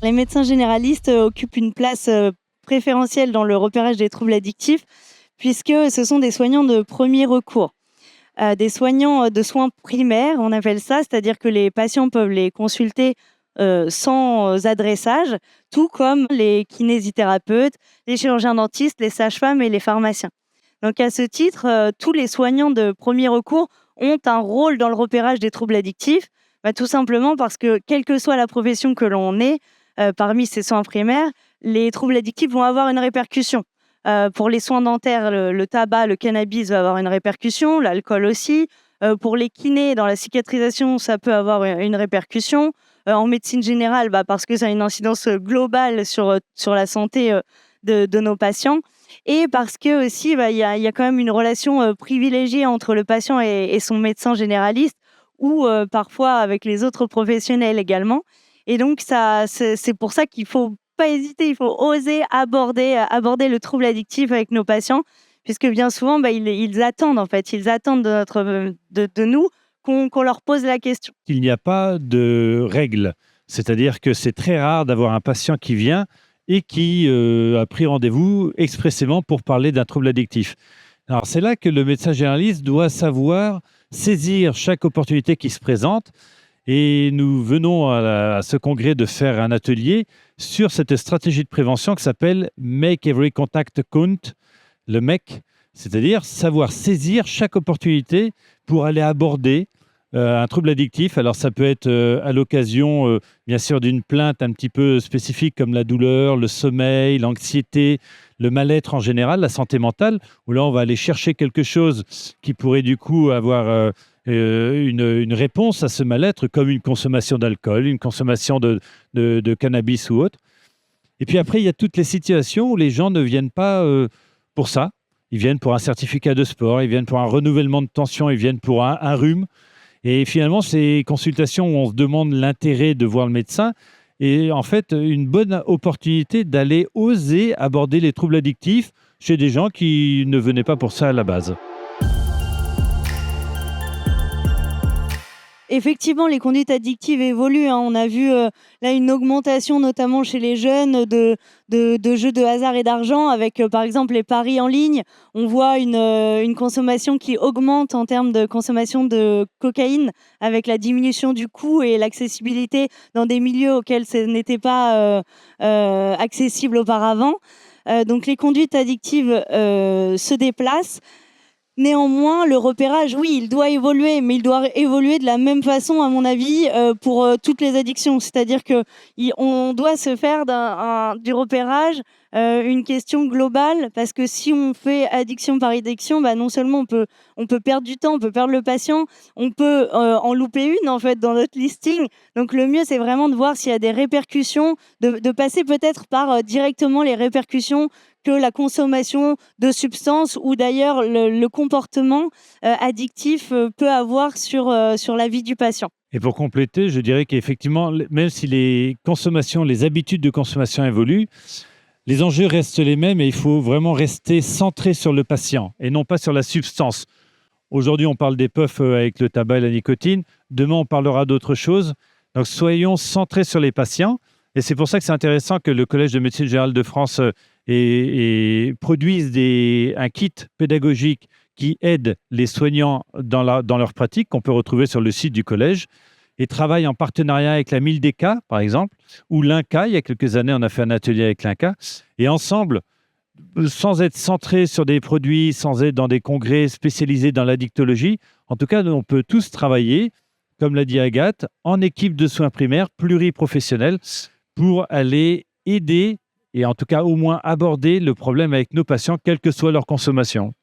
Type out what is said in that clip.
Les médecins généralistes occupent une place préférentielle dans le repérage des troubles addictifs, puisque ce sont des soignants de premier recours. Des soignants de soins primaires, on appelle ça, c'est-à-dire que les patients peuvent les consulter sans adressage, tout comme les kinésithérapeutes, les chirurgiens dentistes, les sages-femmes et les pharmaciens. Donc à ce titre, tous les soignants de premier recours ont un rôle dans le repérage des troubles addictifs, tout simplement parce que quelle que soit la profession que l'on ait, parmi ces soins primaires, les troubles addictifs vont avoir une répercussion. Pour les soins dentaires, le tabac, le cannabis va avoir une répercussion, l'alcool aussi. Pour les kinés, dans la cicatrisation, ça peut avoir une répercussion. En médecine générale, parce que ça a une incidence globale sur la santé de nos patients. Et parce que aussi, il y a quand même une relation privilégiée entre le patient et son médecin généraliste, ou parfois avec les autres professionnels également. Et donc, c'est pour ça qu'il ne faut pas hésiter, il faut oser aborder le trouble addictif avec nos patients, puisque bien souvent, ils attendent en fait, ils attendent de nous qu'on leur pose la question. Il n'y a pas de règle, c'est-à-dire que c'est très rare d'avoir un patient qui vient et qui a pris rendez-vous expressément pour parler d'un trouble addictif. Alors c'est là que le médecin généraliste doit savoir saisir chaque opportunité qui se présente. Et nous venons à ce congrès de faire un atelier sur cette stratégie de prévention qui s'appelle Make Every Contact Count, le MEC, c'est-à-dire savoir saisir chaque opportunité pour aller aborder un trouble addictif. Alors ça peut être à l'occasion, bien sûr, d'une plainte un petit peu spécifique comme la douleur, le sommeil, l'anxiété, le mal-être en général, la santé mentale, où là on va aller chercher quelque chose qui pourrait du coup avoir une réponse à ce mal-être, comme une consommation d'alcool, une consommation de cannabis ou autre. Et puis après, il y a toutes les situations où les gens ne viennent pas pour ça. Ils viennent pour un certificat de sport, ils viennent pour un renouvellement de tension, ils viennent pour un rhume. Et finalement, ces consultations où on se demande l'intérêt de voir le médecin est en fait une bonne opportunité d'aller oser aborder les troubles addictifs chez des gens qui ne venaient pas pour ça à la base. Effectivement, les conduites addictives évoluent, hein. On a vu là une augmentation, notamment chez les jeunes, de jeux de hasard et d'argent avec, par exemple, les paris en ligne. On voit une consommation qui augmente en termes de consommation de cocaïne, avec la diminution du coût et l'accessibilité dans des milieux auxquels ce n'était pas accessible auparavant. Donc les conduites addictives se déplacent. Néanmoins, le repérage, oui, il doit évoluer, mais il doit évoluer de la même façon, à mon avis, pour toutes les addictions. C'est-à-dire qu'on doit se faire du repérage une question globale, parce que si on fait addiction par addiction, non seulement on peut perdre du temps, on peut perdre le patient, on peut en louper une en fait dans notre listing. Donc le mieux, c'est vraiment de voir s'il y a des répercussions, de passer peut-être par directement les répercussions que la consommation de substances ou d'ailleurs le comportement addictif peut avoir sur la vie du patient. Et pour compléter, je dirais qu'effectivement, même si les consommations, les habitudes de consommation évoluent, les enjeux restent les mêmes et il faut vraiment rester centré sur le patient et non pas sur la substance. Aujourd'hui, on parle des puffs avec le tabac et la nicotine. Demain, on parlera d'autres choses. Donc, soyons centrés sur les patients. Et c'est pour ça que c'est intéressant que le Collège de médecine générale de France produise un kit pédagogique qui aide les soignants dans leur pratique, qu'on peut retrouver sur le site du collège, et travaille en partenariat avec la MILDECA, par exemple, ou l'INCA. Il y a quelques années, on a fait un atelier avec l'INCA. Et ensemble, sans être centré sur des produits, sans être dans des congrès spécialisés dans l'addictologie, en tout cas, on peut tous travailler, comme l'a dit Agathe, en équipe de soins primaires pluriprofessionnels pour aller aider et en tout cas au moins aborder le problème avec nos patients, quelle que soit leur consommation.